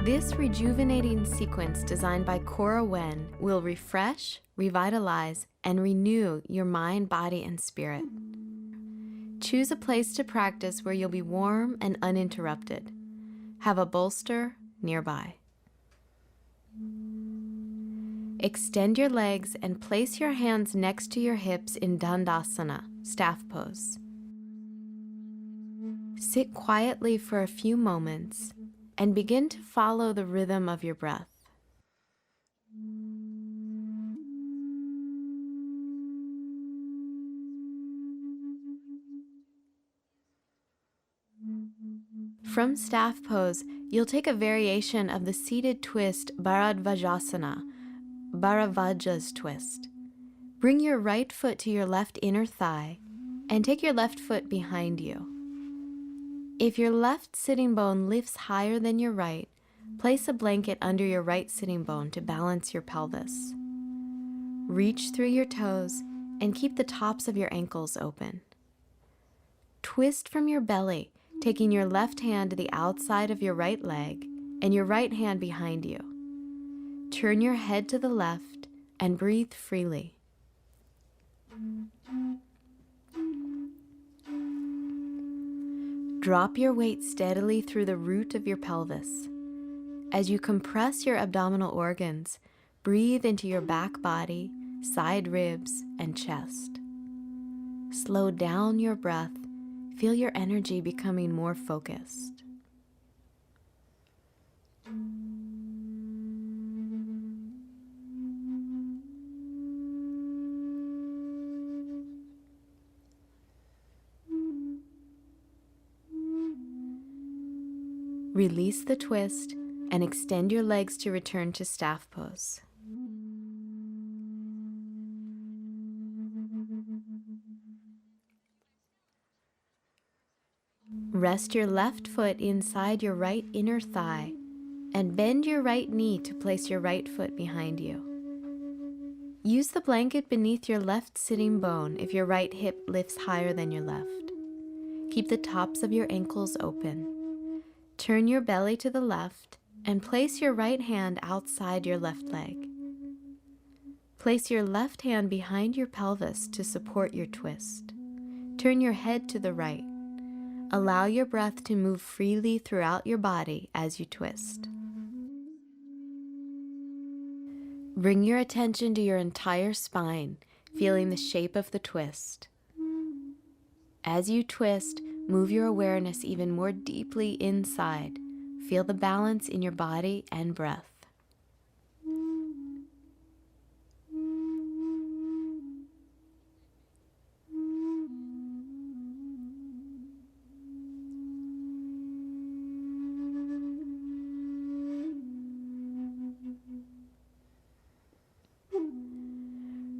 This rejuvenating sequence designed by Cora will refresh, revitalize, and renew your mind, body, and spirit. Choose a place to practice where you'll be warm and uninterrupted. Have a bolster nearby. Extend your legs and place your hands next to your hips in Dandasana, staff pose. Sit quietly for a few moments and begin to follow the rhythm of your breath. From staff pose, you'll take a variation of the seated twist Bharadvajasana, Bharavaja's twist. Bring your right foot to your left inner thigh and take your left foot behind you. If your left sitting bone lifts higher than your right, place a blanket under your right sitting bone to balance your pelvis. Reach through your toes and keep the tops of your ankles open. Twist from your belly, taking your left hand to the outside of your right leg and your right hand behind you. Turn your head to the left and breathe freely. Drop your weight steadily through the root of your pelvis. As you compress your abdominal organs, breathe into your back body, side ribs, and chest. Slow down your breath. Feel your energy becoming more focused. Release the twist and extend your legs to return to staff pose. Rest your left foot inside your right inner thigh and bend your right knee to place your right foot behind you. Use the blanket beneath your left sitting bone if your right hip lifts higher than your left. Keep the tops of your ankles open. Turn your belly to the left and place your right hand outside your left leg. Place your left hand behind your pelvis to support your twist. Turn your head to the right. Allow your breath to move freely throughout your body as you twist. Bring your attention to your entire spine, feeling the shape of the twist. As you twist, move your awareness even more deeply inside. Feel the balance in your body and breath.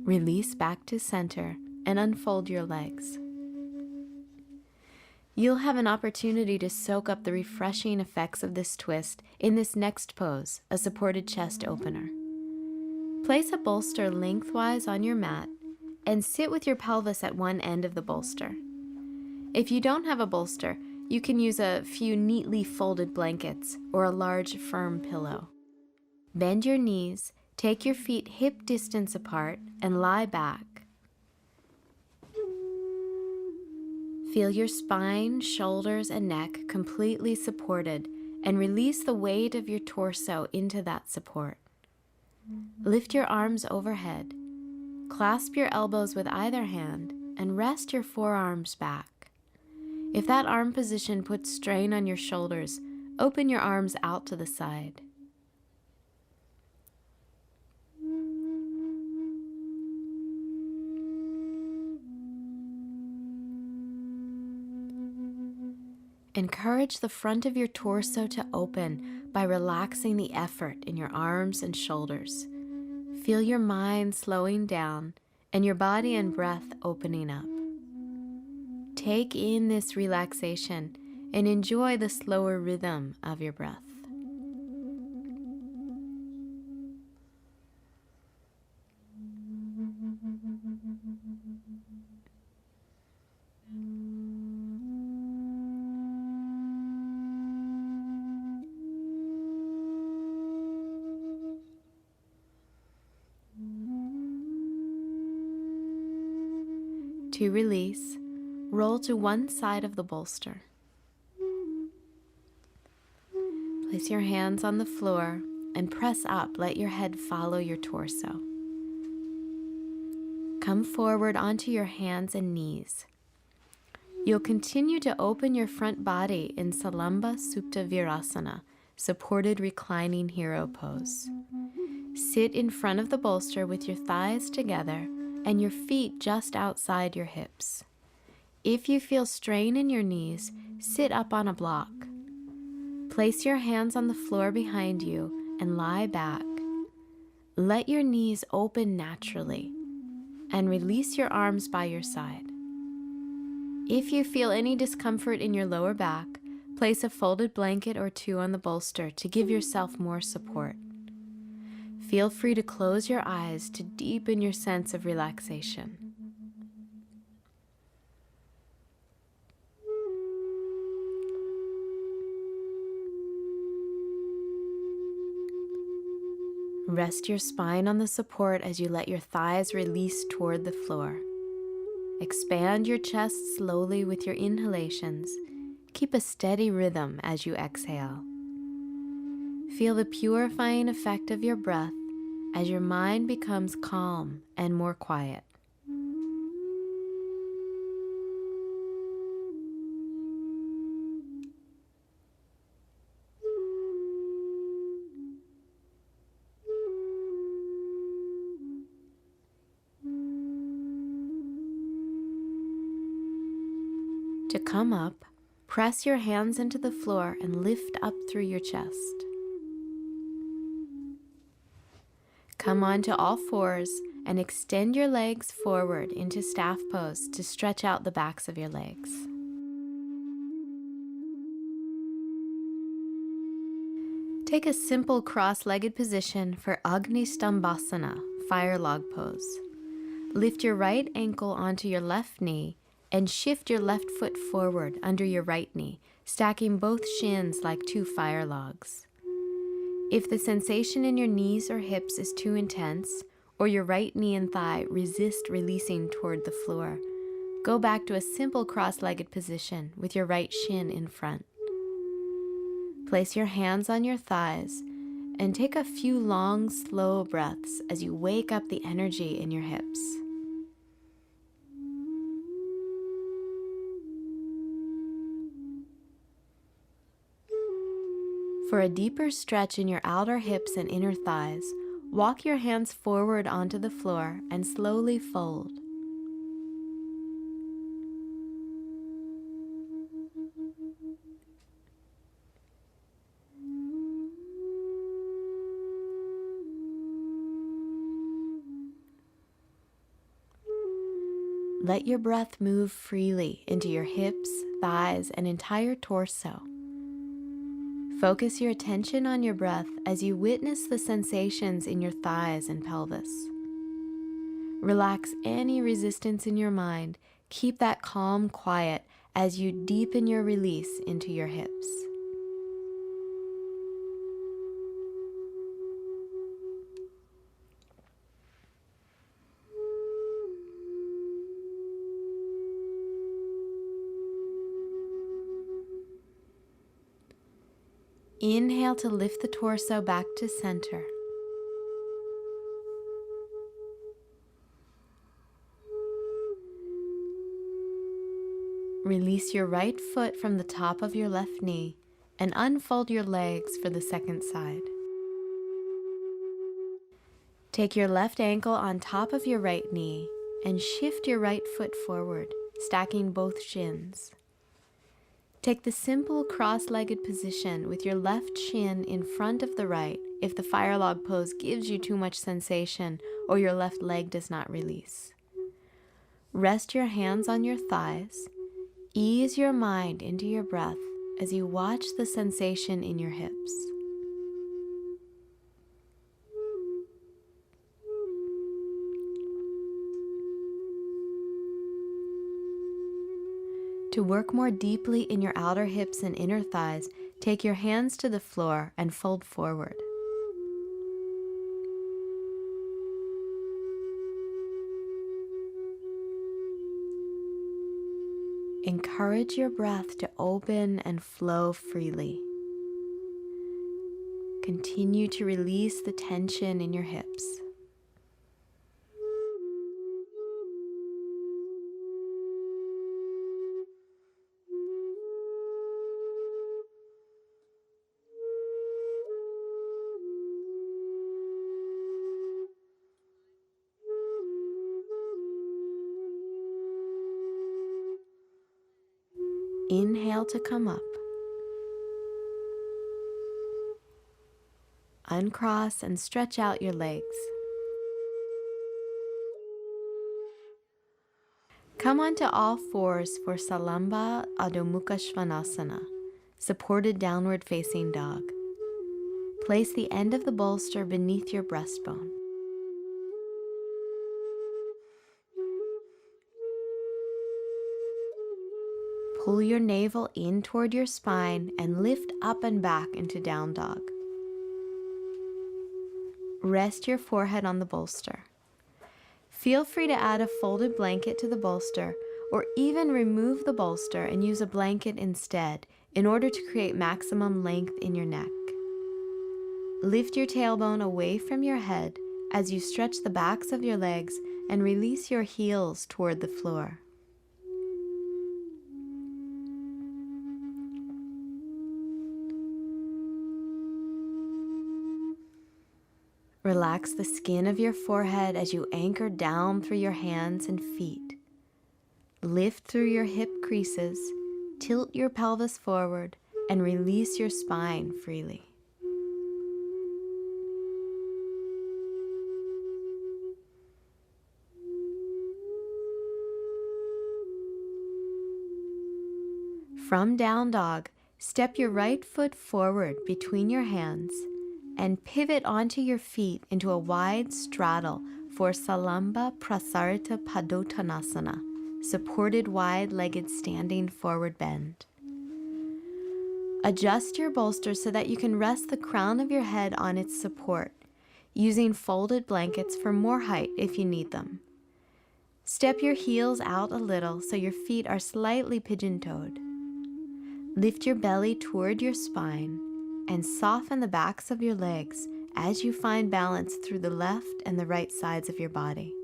Release back to center and unfold your legs. You'll have an opportunity to soak up the refreshing effects of this twist in this next pose, a supported chest opener. Place a bolster lengthwise on your mat and sit with your pelvis at one end of the bolster. If you don't have a bolster, you can use a few neatly folded blankets or a large firm pillow. Bend your knees, take your feet hip distance apart, and lie back. Feel your spine, shoulders, and neck completely supported, and release the weight of your torso into that support. Lift your arms overhead. Clasp your elbows with either hand, and rest your forearms back. If that arm position puts strain on your shoulders, open your arms out to the side. Encourage the front of your torso to open by relaxing the effort in your arms and shoulders. Feel your mind slowing down and your body and breath opening up. Take in this relaxation and enjoy the slower rhythm of your breath. To release, roll to one side of the bolster. Place your hands on the floor and press up. Let your head follow your torso. Come forward onto your hands and knees. You'll continue to open your front body in Salamba Supta Virasana, supported reclining hero pose. Sit in front of the bolster with your thighs together and your feet just outside your hips. If you feel strain in your knees, sit up on a block. Place your hands on the floor behind you and lie back. Let your knees open naturally and release your arms by your side. If you feel any discomfort in your lower back, place a folded blanket or two on the bolster to give yourself more support. Feel free to close your eyes to deepen your sense of relaxation. Rest your spine on the support as you let your thighs release toward the floor. Expand your chest slowly with your inhalations. Keep a steady rhythm as you exhale. Feel the purifying effect of your breath as your mind becomes calm and more quiet. To come up, press your hands into the floor and lift up through your chest. Come onto all fours and extend your legs forward into staff pose to stretch out the backs of your legs. Take a simple cross-legged position for Agni Stambhasana, fire log pose. Lift your right ankle onto your left knee and shift your left foot forward under your right knee, stacking both shins like two fire logs. If the sensation in your knees or hips is too intense, or your right knee and thigh resist releasing toward the floor, go back to a simple cross-legged position with your right shin in front. Place your hands on your thighs and take a few long, slow breaths as you wake up the energy in your hips. For a deeper stretch in your outer hips and inner thighs, walk your hands forward onto the floor and slowly fold. Let your breath move freely into your hips, thighs, and entire torso. Focus your attention on your breath as you witness the sensations in your thighs and pelvis. Relax any resistance in your mind. Keep that calm quiet as you deepen your release into your hips. Inhale to lift the torso back to center. Release your right foot from the top of your left knee and unfold your legs for the second side. Take your left ankle on top of your right knee and shift your right foot forward, stacking both shins. Take the simple cross-legged position with your left shin in front of the right if the fire log pose gives you too much sensation or your left leg does not release. Rest your hands on your thighs. Ease your mind into your breath as you watch the sensation in your hips. To work more deeply in your outer hips and inner thighs, take your hands to the floor and fold forward. Encourage your breath to open and flow freely. Continue to release the tension in your hips. Inhale to come up. Uncross and stretch out your legs. Come onto all fours for Salamba Adho Mukha Svanasana, supported downward facing dog. Place the end of the bolster beneath your breastbone. Pull your navel in toward your spine and lift up and back into down dog. Rest your forehead on the bolster. Feel free to add a folded blanket to the bolster or even remove the bolster and use a blanket instead in order to create maximum length in your neck. Lift your tailbone away from your head as you stretch the backs of your legs and release your heels toward the floor. Relax the skin of your forehead as you anchor down through your hands and feet. Lift through your hip creases, tilt your pelvis forward, and release your spine freely. From down dog, step your right foot forward between your hands and pivot onto your feet into a wide straddle for Salamba Prasarita Padottanasana, supported wide-legged standing forward bend. Adjust your bolster so that you can rest the crown of your head on its support, using folded blankets for more height if you need them. Step your heels out a little so your feet are slightly pigeon-toed. Lift your belly toward your spine and soften the backs of your legs as you find balance through the left and the right sides of your body.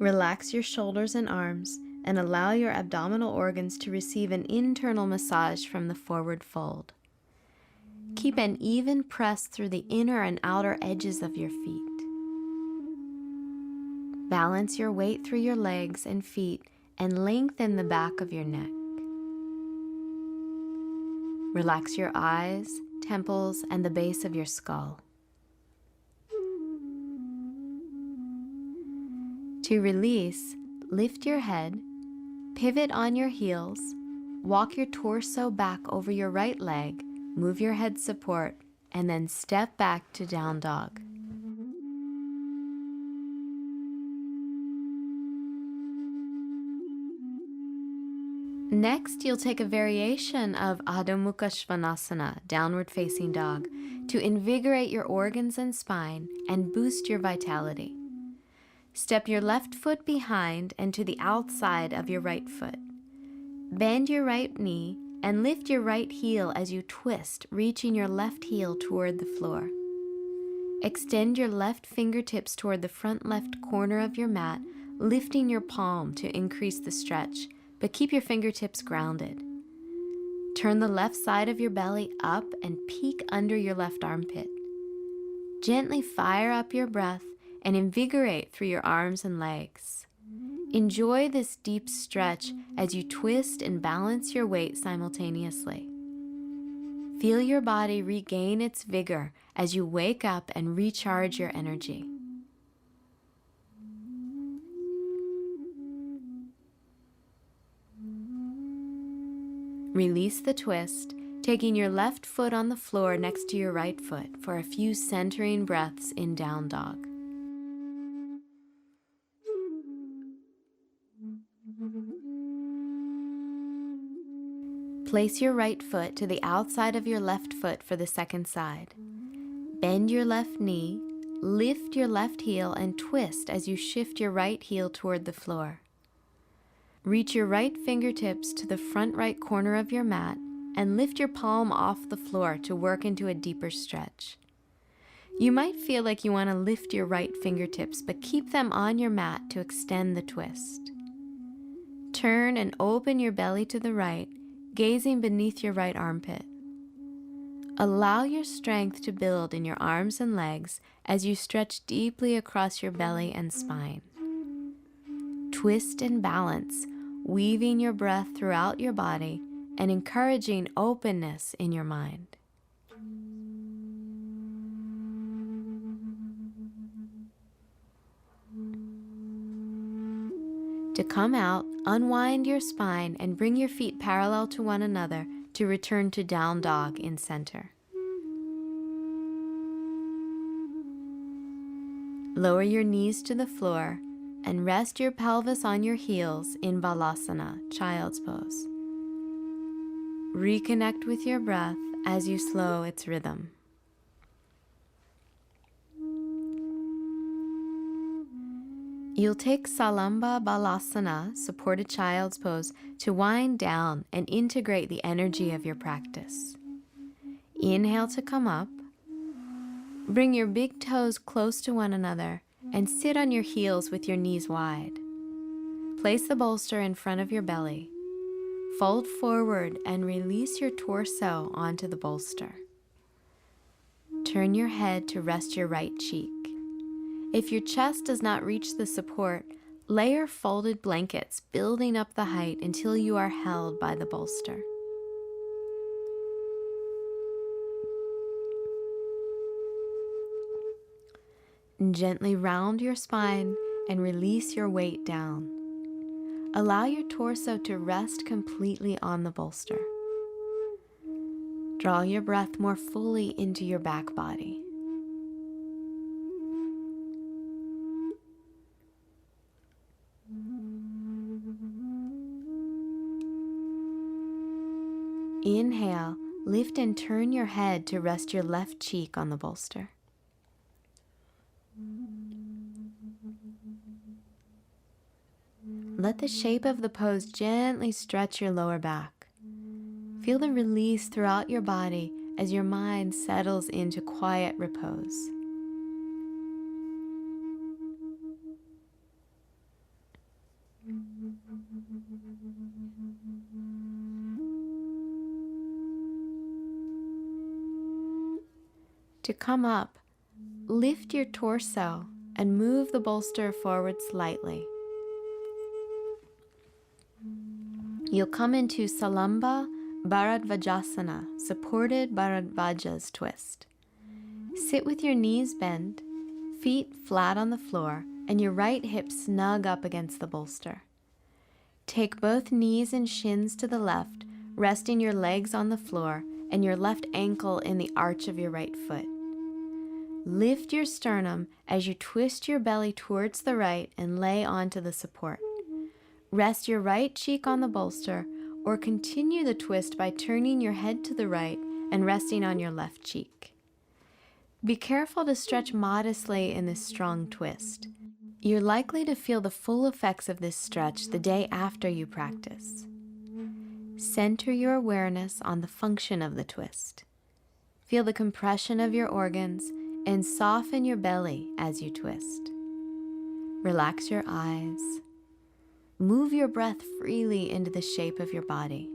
Relax your shoulders and arms and allow your abdominal organs to receive an internal massage from the forward fold. Keep an even press through the inner and outer edges of your feet. Balance your weight through your legs and feet and lengthen the back of your neck. Relax your eyes, temples, and the base of your skull. To release, lift your head, pivot on your heels, walk your torso back over your right leg, move your head support, and then step back to down dog. Next, you'll take a variation of Adho Mukha Svanasana, downward facing dog, to invigorate your organs and spine and boost your vitality. Step your left foot behind and to the outside of your right foot. Bend your right knee and lift your right heel as you twist, reaching your left heel toward the floor. Extend your left fingertips toward the front left corner of your mat, lifting your palm to increase the stretch, but keep your fingertips grounded. Turn the left side of your belly up and peek under your left armpit. Gently fire up your breath and invigorate through your arms and legs. Enjoy this deep stretch as you twist and balance your weight simultaneously. Feel your body regain its vigor as you wake up and recharge your energy. Release the twist, taking your left foot on the floor next to your right foot for a few centering breaths in down dog. Place your right foot to the outside of your left foot for the second side. Bend your left knee, lift your left heel, and twist as you shift your right heel toward the floor. Reach your right fingertips to the front right corner of your mat and lift your palm off the floor to work into a deeper stretch. You might feel like you want to lift your right fingertips, but keep them on your mat to extend the twist. Turn and open your belly to the right, gazing beneath your right armpit. Allow your strength to build in your arms and legs as you stretch deeply across your belly and spine. Twist and balance, weaving your breath throughout your body and encouraging openness in your mind. To come out, unwind your spine and bring your feet parallel to one another to return to down dog in center. Lower your knees to the floor and rest your pelvis on your heels in Balasana, child's pose. Reconnect with your breath as you slow its rhythm. You'll take Salamba Balasana, supported child's pose, to wind down and integrate the energy of your practice. Inhale to come up. Bring your big toes close to one another and sit on your heels with your knees wide. Place the bolster in front of your belly. Fold forward and release your torso onto the bolster. Turn your head to rest your right cheek. If your chest does not reach the support, layer folded blankets, building up the height until you are held by the bolster. Gently round your spine and release your weight down. Allow your torso to rest completely on the bolster. Draw your breath more fully into your back body. Inhale, lift and turn your head to rest your left cheek on the bolster. Let the shape of the pose gently stretch your lower back. Feel the release throughout your body as your mind settles into quiet repose. To come up, lift your torso and move the bolster forward slightly. You'll come into Salamba Bharadvajasana, supported Bharadvaja's twist. Sit with your knees bent, feet flat on the floor, and your right hip snug up against the bolster. Take both knees and shins to the left, resting your legs on the floor and your left ankle in the arch of your right foot. Lift your sternum as you twist your belly towards the right and lay onto the support. Rest your right cheek on the bolster or continue the twist by turning your head to the right and resting on your left cheek. Be careful to stretch modestly in this strong twist. You're likely to feel the full effects of this stretch the day after you practice. Center your awareness on the function of the twist. Feel the compression of your organs and soften your belly as you twist. Relax your eyes. Move your breath freely into the shape of your body.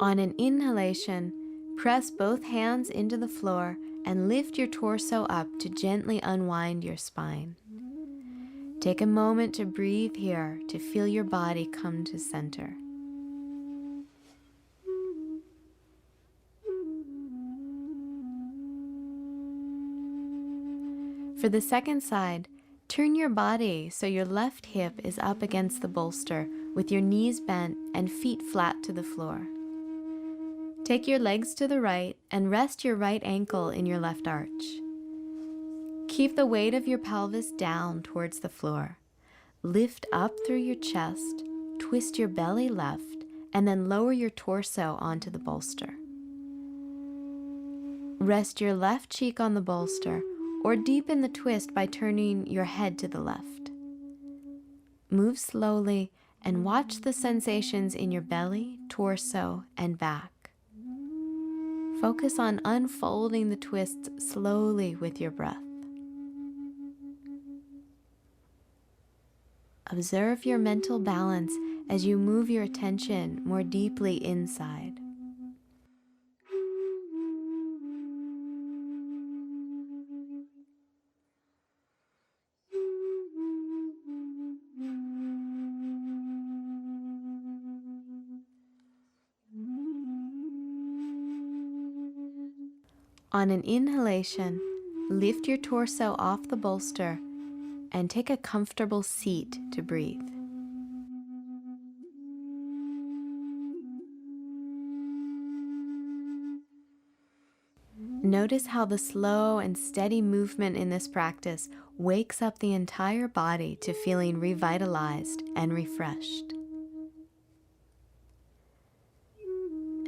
On an inhalation, press both hands into the floor and lift your torso up to gently unwind your spine. Take a moment to breathe here to feel your body come to center. For the second side, turn your body so your left hip is up against the bolster with your knees bent and feet flat to the floor. Take your legs to the right and rest your right ankle in your left arch. Keep the weight of your pelvis down towards the floor. Lift up through your chest, twist your belly left, and then lower your torso onto the bolster. Rest your left cheek on the bolster or deepen the twist by turning your head to the left. Move slowly and watch the sensations in your belly, torso, and back. Focus on unfolding the twists slowly with your breath. Observe your mental balance as you move your attention more deeply inside. On an inhalation, lift your torso off the bolster and take a comfortable seat to breathe. Notice how the slow and steady movement in this practice wakes up the entire body to feeling revitalized and refreshed.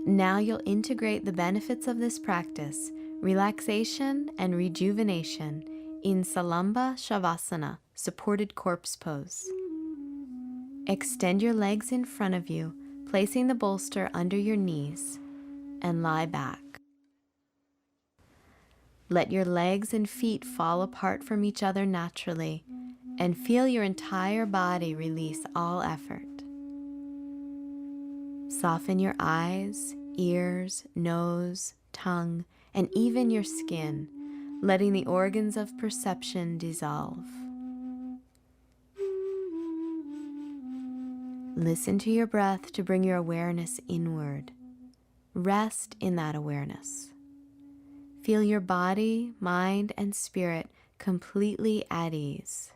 Now you'll integrate the benefits of this practice, relaxation and rejuvenation, in Salamba Shavasana, supported corpse pose. Extend your legs in front of you, placing the bolster under your knees, and lie back. Let your legs and feet fall apart from each other naturally, and feel your entire body release all effort. Soften your eyes, ears, nose, tongue, and even your skin, letting the organs of perception dissolve. Listen to your breath to bring your awareness inward. Rest in that awareness. Feel your body, mind, and spirit completely at ease.